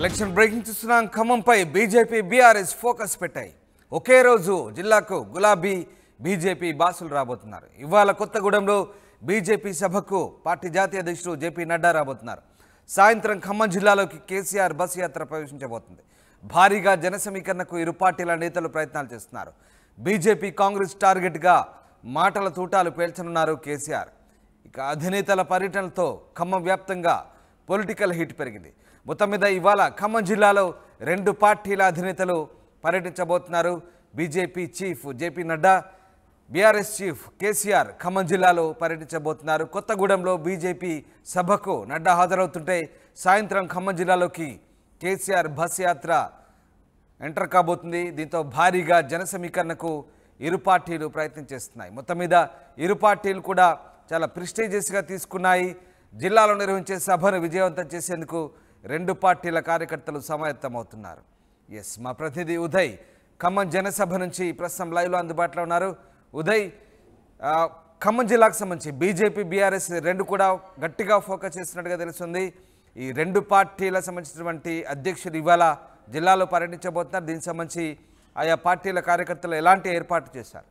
Election breaking చూస్తున్నాం. ఖమ్మంపై BJP BRS focus పెట్టాయి. ఒకే రోజు జిల్లాకు గులాబీ బీజేపీ బాసులు రాబోతున్నారు. ఇవాళ కొత్తగూడెంలో బీజేపీ సభకు పార్టీ జాతీయ అధ్యక్షుడు జేపీ నడ్డా రాబోతున్నారు. సాయంత్రం ఖమ్మం జిల్లాలోకి కేసీఆర్ బస్ యాత్ర ప్రవేశించబోతుంది. భారీగా జన సమీకరణకు ఇరు పార్టీల నేతలు ప్రయత్నాలు చేస్తున్నారు. బీజేపీ కాంగ్రెస్ టార్గెట్గా మాటల తూటాలు పేల్చనున్నారు కేసీఆర్. ఇక అధినేతల పర్యటనలతో ఖమ్మం వ్యాప్తంగా పొలిటికల్ హీట్ పెరిగింది. మొత్తం మీద ఇవాళ ఖమ్మం జిల్లాలో రెండు పార్టీల అధినేతలు పర్యటించబోతున్నారు. BJP chief JP Nadda, BRS chief KCR Khammam జిల్లాలో పర్యటించబోతున్నారు. కొత్తగూడెంలో బీజేపీ సభకు నడ్డా హాజరవుతుంటే సాయంత్రం ఖమ్మం జిల్లాలోకి కేసీఆర్ బస్ యాత్ర ఎంటర్ కాబోతుంది. దీంతో భారీగా జన సమీకరణకు ఇరు పార్టీలు ప్రయత్నం చేస్తున్నాయి. మొత్తం మీద ఇరు పార్టీలు కూడా చాలా ప్రెస్టీజియస్గా తీసుకున్నాయి. జిల్లాలో నిర్వహించే సభను విజయవంతం చేసేందుకు రెండు పార్టీల కార్యకర్తలు సమాయత్తమవుతున్నారు. ఎస్, మా ప్రతినిధి ఉదయ్ ఖమ్మం జనసభ నుంచి ప్రస్తుతం లైవ్లో అందుబాటులో ఉన్నారు. ఉదయ్, ఖమ్మం జిల్లాకు సంబంధించి బీజేపీ బీఆర్ఎస్ రెండు కూడా గట్టిగా ఫోకస్ చేస్తున్నట్టుగా తెలుస్తుంది. ఈ రెండు పార్టీలకు సంబంధించినటువంటి అధ్యక్షులు ఇవాళ జిల్లాలో పర్యటించబోతున్నారు. దీనికి సంబంధించి ఆయా పార్టీల కార్యకర్తలు ఎలాంటి ఏర్పాటు చేశారు?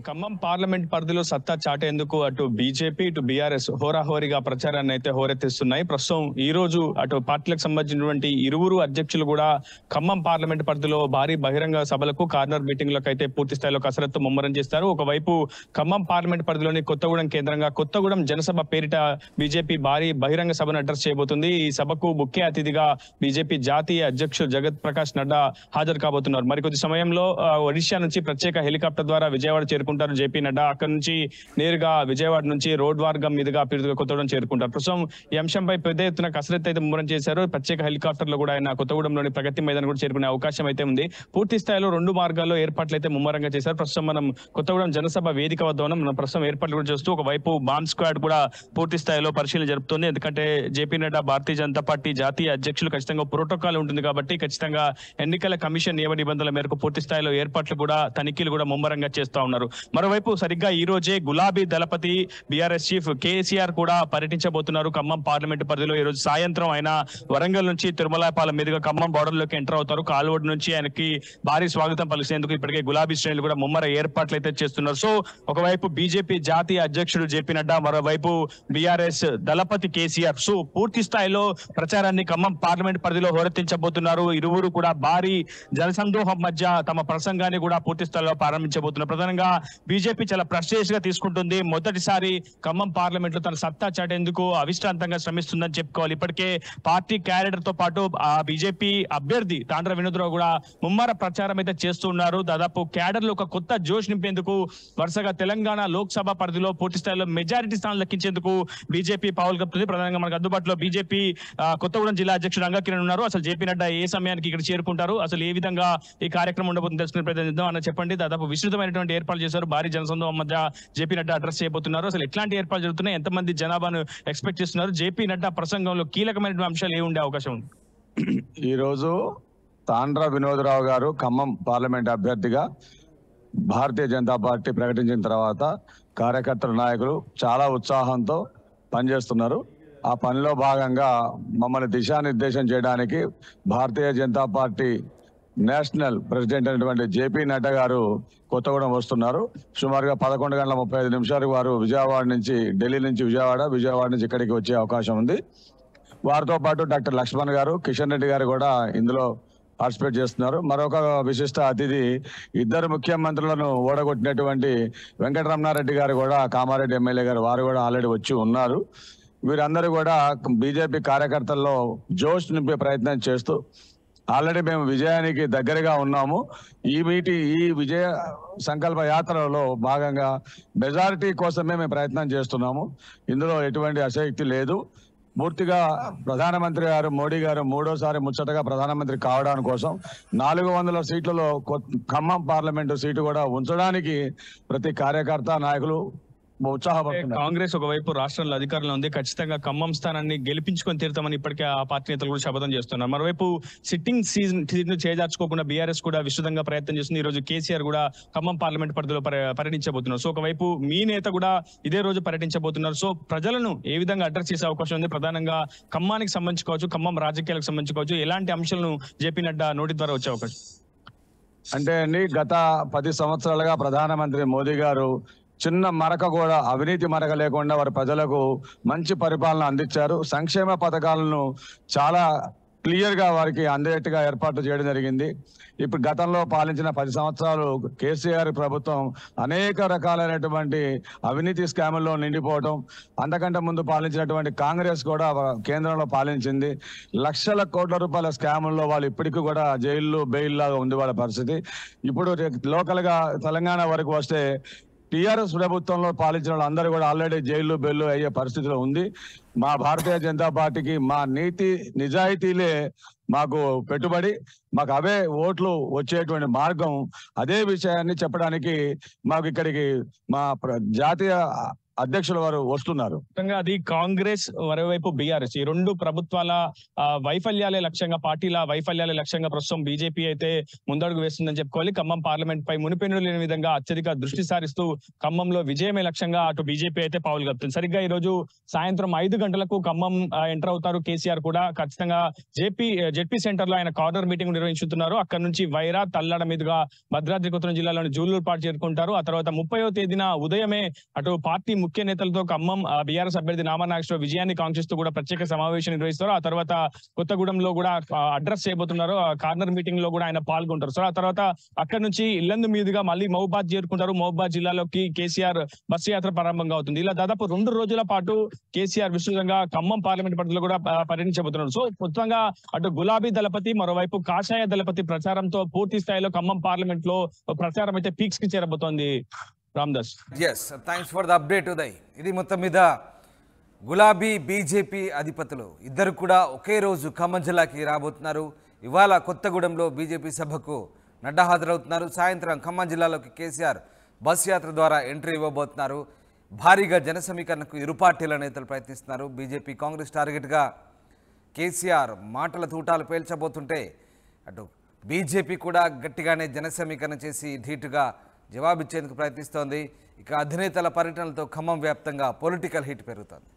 ఖమ్మం పార్లమెంట్ పరిధిలో సత్తా చాటేందుకు అటు బీజేపీ ఇటు బీఆర్ఎస్ హోరాహోరీగా ప్రచారాన్ని అయితే హోరెత్తిస్తున్నాయి. ప్రస్తుతం ఈ రోజు అటు పార్టీలకు సంబంధించినటువంటి ఇరువురు అధ్యక్షులు కూడా ఖమ్మం పార్లమెంట్ పరిధిలో భారీ బహిరంగ సభలకు కార్నర్ మీటింగ్లకు అయితే పూర్తి స్థాయిలో కసరత్తు ముమ్మరం చేస్తారు. ఒకవైపు ఖమ్మం పార్లమెంట్ పరిధిలోని కొత్తగూడెం కేంద్రంగా కొత్తగూడెం జనసభ పేరిట బీజేపీ భారీ బహిరంగ సభను అడ్రస్ చేయబోతుంది. ఈ సభకు ముఖ్య అతిథిగా బీజేపీ జాతీయ అధ్యక్షుడు జగత్ ప్రకాష్ నడ్డా హాజరు కాబోతున్నారు. మరికొద్ది సమయంలో ఒడిషా నుంచి ప్రత్యేక హెలికాప్టర్ ద్వారా విజయవాడ చేరుకుంటారు జేపీ నడ్డా. అక్కడి నుంచి నేరుగా విజయవాడ నుంచి రోడ్ మార్గం మీదుగా కొత్తగూడెం చేరుకుంటారు. ప్రస్తుతం ఈ అంశంపై పెద్ద ఎత్తున కసరత్తు అయితే ముమ్మరం చేశారు. ప్రత్యేక హెలికాప్టర్ లో కూడా ఆయన కొత్తగూడెంలోని ప్రగతి మైదానం కూడా చేరుకునే అవకాశం అయితే ఉంది. పూర్తి స్థాయిలో రెండు మార్గాల్లో ఏర్పాట్లు అయితే ముమ్మరంగా చేశారు. ప్రస్తుతం మనం కొత్తగూడెం జనసభ వేదిక వద్ద ఉన్నాం. మనం ప్రస్తుతం ఏర్పాట్లు కూడా చూస్తూ ఒకవైపు బాంబ్ స్క్వాడ్ కూడా పూర్తి స్థాయిలో పరిశీలన జరుపుతుంది. ఎందుకంటే జేపీ నడ్డా భారతీయ జనతా పార్టీ జాతీయ అధ్యక్షులు ఖచ్చితంగా ప్రోటోకాల్ ఉంటుంది కాబట్టి ఖచ్చితంగా ఎన్నికల కమిషన్ నియమ నిబంధనల మేరకు పూర్తి స్థాయిలో ఏర్పాట్లు కూడా తనిఖీలు కూడా ముమ్మరంగా చేస్తూ ఉన్నారు. మరోవైపు సరిగ్గా ఈ రోజే గులాబీ దళపతి బీఆర్ఎస్ చీఫ్ కేసీఆర్ కూడా పర్యటించబోతున్నారు ఖమ్మం పార్లమెంట్ పరిధిలో. ఈ రోజు సాయంత్రం ఆయన వరంగల్ నుంచి తిరుమలపాలెం మీదుగా ఖమ్మం బార్డర్ లోకి ఎంటర్ అవుతారు. కాలువడి నుంచి ఆయనకి భారీ స్వాగతం పలికేందుకు ఇప్పటికే గులాబీ శ్రేణులు కూడా ముమ్మర ఏర్పాట్లు అయితే చేస్తున్నారు. సో ఒకవైపు బీజేపీ జాతీయ అధ్యక్షుడు జేపీ నడ్డా, మరోవైపు బీఆర్ఎస్ దళపతి కేసీఆర్ సో పూర్తి స్థాయిలో ప్రచారాన్ని ఖమ్మం పార్లమెంట్ పరిధిలో హోరెత్తించబోతున్నారు. ఇరువురు కూడా భారీ జనసందోహం మధ్య తమ ప్రసంగాన్ని కూడా పూర్తి స్థాయిలో ప్రారంభించబోతున్నారు. ప్రధానంగా బీజేపీ చాలా ప్రెస్టీజ్ గా తీసుకుంటుంది. మొదటిసారి ఖమ్మం పార్లమెంట్ లో తన సత్తా చాటేందుకు అవిశ్రాంతంగా శ్రమిస్తుందని చెప్పుకోవాలి. ఇప్పటికే పార్టీ క్యాడర్ తో పాటు ఆ బీజేపీ అభ్యర్థి తాండ్ర వినోద్రావు కూడా ముమ్మర ప్రచారం అయితే చేస్తున్నారు. దాదాపు క్యాడర్ లో ఒక కొత్త జోష్ నింపేందుకు వరుసగా తెలంగాణ లోక్సభ పరిధిలో పూర్తి స్థాయిలో మెజారిటీ స్థానాలు దక్కించేందుకు బీజేపీ పావులు కప్పుతుంది. ప్రధానంగా మనకు అందుబాటులో బీజేపీ కొత్తగూడెం జిల్లా అధ్యక్షుడు అంగకిరణ్ ఉన్నారు. అసలు జేపీ నడ్డా ఏ సమయానికి ఇక్కడ చేరుకుంటారు, అసలు ఏ విధంగా ఈ కార్యక్రమం ఉండబోతుంది తెలుసుకునే ప్రయత్నిద్దాం అన్న. చెప్పండి, దాదాపు విస్తృతమైనటువంటి ఏర్పాట్లు చేశారు. భారీ జనసందోహం మధ్య జేపీ నడ్డా అడ్రస్ చేయబోతున్నారు. అసలు ఎట్లాంటి ఏర్పాట్లు జరుగుతున్నాయి, ఎంతమంది జనాభాను ఎక్స్పెక్ట్ చేస్తున్నారు, జేపీ నడ్డా ప్రసంగంలో కీలకమైన అంశాలు ఏ ఉండే అవకాశం ఉంది? ఈ రోజు తాండ్ర వినోద్రావు గారు ఖమ్మం పార్లమెంట్ అభ్యర్థిగా భారతీయ జనతా పార్టీ ప్రకటించిన తర్వాత కార్యకర్తల నాయకులు చాలా ఉత్సాహంతో పనిచేస్తున్నారు. ఆ పనిలో భాగంగా మమ్మల్ని దిశానిర్దేశం చేయడానికి Bharatiya Janata party national president అయినటువంటి జేపీ నడ్డా గారు కొత్తగూడెం వస్తున్నారు. సుమారుగా 11:35 వారు విజయవాడ నుంచి ఢిల్లీ నుంచి విజయవాడ నుంచి ఇక్కడికి వచ్చే అవకాశం ఉంది. వారితో పాటు డాక్టర్ లక్ష్మణ్ గారు, కిషన్ రెడ్డి గారు కూడా ఇందులో పార్టిసిపేట్ చేస్తున్నారు. మరొక విశిష్ట అతిథి ఇద్దరు ముఖ్యమంత్రులను ఓడగొట్టినటువంటి వెంకటరమణారెడ్డి గారు కూడా, కామారెడ్డి ఎమ్మెల్యే గారు, వారు కూడా ఆల్రెడీ వచ్చి ఉన్నారు. వీరందరూ కూడా బీజేపీ కార్యకర్తల్లో జోష్ నింపే ప్రయత్నం చేస్తూ ఆల్రెడీ మేము విజయానికి దగ్గరగా ఉన్నాము. ఈ విజయ సంకల్ప యాత్రలో భాగంగా మెజారిటీ కోసమే మేము ప్రయత్నం చేస్తున్నాము. ఇందులో ఎటువంటి అశక్తి లేదు. పూర్తిగా ప్రధానమంత్రి గారు మోడీ గారు మూడోసారి ముచ్చటగా ప్రధానమంత్రి కావడానికి కోసం 400 సీట్లలో ఖమ్మం పార్లమెంటు సీటు కూడా ఉంచడానికి ప్రతి కార్యకర్త నాయకులు ఉత్సాహపడుతున్నారు. కాంగ్రెస్ ఒకవైపు రాష్ట్రంలో అధికారంలో ఉంది, ఖచ్చితంగా ఖమ్మం స్థానాన్ని గెలిపించుకొని తీరుతామని ఇప్పటికే ఆ పార్టీ నేతలు కూడా శపథం చేస్తున్నారు. మరోవైపు సిట్టింగ్ సీజన్ చేజార్చుకోకుండా బీఆర్ఎస్ కూడా విస్తృతంగా ప్రయత్నం చేస్తుంది. ఈ రోజు కేసీఆర్ కూడా ఖమ్మం పార్లమెంట్ పరిధిలో పర్యటించబోతున్నారు. సో ఒకవైపు మీ నేత కూడా ఇదే రోజు పర్యటించబోతున్నారు. సో ప్రజలను ఏ విధంగా అడ్రస్ చేసే అవకాశం ఉంది? ప్రధానంగా ఖమ్మానికి సంబంధించుకోవచ్చు, ఖమ్మం రాజకీయాలకు సంబంధించుకోవచ్చు, ఎలాంటి అంశాలను జేపీ నడ్డా నోటి ద్వారా వచ్చే అవకాశం? అంటే అండి, గత 10 సంవత్సరాలుగా ప్రధానమంత్రి మోదీ గారు చిన్న మరక కూడా, అవినీతి మరక లేకుండా వారి ప్రజలకు మంచి పరిపాలన అందించారు. సంక్షేమ పథకాలను చాలా క్లియర్ గా వారికి అందేట్టుగా ఏర్పాట్లు చేయడం జరిగింది. ఇప్పుడు గతంలో పాలించిన 10 సంవత్సరాలు కేసీఆర్ ప్రభుత్వం అనేక రకాలైనటువంటి అవినీతి స్కాముల్లో నిండిపోవటం, అంతకంటే ముందు పాలించినటువంటి కాంగ్రెస్ కూడా కేంద్రంలో పాలించింది. లక్షల కోట్ల రూపాయల స్కాముల్లో వాళ్ళు ఇప్పటికీ కూడా జైల్లో బెయిల్ లాగా ఉంది వాళ్ళ పరిస్థితి. ఇప్పుడు లోకల్ గా తెలంగాణ వరకు వస్తే టీఆర్ఎస్ ప్రభుత్వంలో పాలించిన వాళ్ళందరూ కూడా ఆల్రెడీ జైలు బెయిల్ అయ్యే పరిస్థితిలో ఉంది. మా భారతీయ జనతా పార్టీకి మా నీతి నిజాయితీలే మాకు పెట్టుబడి, మాకు అవే ఓట్లు వచ్చేటువంటి మార్గం. అదే విషయాన్ని చెప్పడానికి మాకు ఇక్కడికి మా జాతీయ అధ్యక్షుల వారు వస్తున్నారు. అది కాంగ్రెస్, మరోవైపు బీఆర్ఎస్, ఈ రెండు ప్రభుత్వాల వైఫల్యాలే లక్ష్యంగా, పార్టీల వైఫల్యాలే లక్ష్యంగా ప్రస్తుతం బీజేపీ అయితే ముందడుగు వేస్తుందని చెప్పుకోవాలి. ఖమ్మం పార్లమెంట్ పై మునిపెన్నులు లేని విధంగా అత్యధిక దృష్టి సారిస్తూ ఖమ్మంలో విజయమే లక్ష్యంగా అటు బీజేపీ అయితే పావులు కలుపుతుంది. సరిగ్గా ఈ రోజు సాయంత్రం 5 గంటలకు ఖమ్మం ఎంటర్ అవుతారు కేసీఆర్ కూడా. ఖచ్చితంగా జెడ్పీ సెంటర్ లో ఆయన కార్నర్ మీటింగ్ నిర్వహించుతున్నారు. అక్కడ నుంచి వైరా, తల్లాడ మీదుగా భద్రాద్రి కొత్తగూడెం జిల్లాలోని జూలూరుపాటు చేరుకుంటారు. ఆ తర్వాత 30వ తేదీన ఉదయమే అటు పార్టీ ముఖ్య నేతలతో ఖమ్మం బీఆర్ఎస్ అభ్యర్థి నామా నాగేశ్వరరావు విజయాన్ని కాంక్షిస్తూ కూడా ప్రత్యేక సమావేశం నిర్వహిస్తారు. ఆ తర్వాత కొత్తగూడెంలో కూడా అడ్రస్ చేయబోతున్నారు. కార్నర్ మీటింగ్ లో కూడా ఆయన పాల్గొంటారు. సో ఆ తర్వాత అక్కడ నుంచి ఇల్లందు మీదుగా మళ్ళీ మహబూబాద్ చేరుకుంటారు. మహబూబాద్ జిల్లాలోకి కేసీఆర్ బస్సు యాత్ర ప్రారంభంగా అవుతుంది. ఇలా దాదాపు 2 రోజుల పాటు కేసీఆర్ విస్తృతంగా ఖమ్మం పార్లమెంట్ పరిధిలో కూడా పర్యటించబోతున్నారు. సో మొత్తంగా అటు గులాబీ దళపతి, మరోవైపు కాషాయ దళపతి ప్రచారంతో పూర్తి స్థాయిలో ఖమ్మం పార్లమెంట్ లో ప్రచారం అయితే పీక్స్ కి చేరబోతోంది. Ramdas. Yes, thanks for the update Uday. ఇది మొత్తం మీద గులాబీ బీజేపీ అధిపతులు ఇద్దరు కూడా ఒకే రోజు ఖమ్మం జిల్లాకి రాబోతున్నారు. ఇవాళ కొత్తగూడెంలో బీజేపీ సభకు నడ్డా హాజరవుతున్నారు. సాయంత్రం ఖమ్మం జిల్లాలోకి కేసీఆర్ బస్ యాత్ర ద్వారా ఎంట్రీ ఇవ్వబోతున్నారు. భారీగా జన సమీకరణకు ఇరు పార్టీల నేతలు ప్రయత్నిస్తున్నారు. బీజేపీ కాంగ్రెస్ టార్గెట్గా కేసీఆర్ మాటల తూటాలు పేల్చబోతుంటే అటు బీజేపీ కూడా గట్టిగానే జన సమీకరణ చేసి ధీటుగా జవాబిచ్చేందుకు ప్రయత్నిస్తోంది. ఇక అధినేతల పర్యటనలతో ఖమ్మం వ్యాప్తంగా పొలిటికల్ హీట్ పెరుగుతోంది.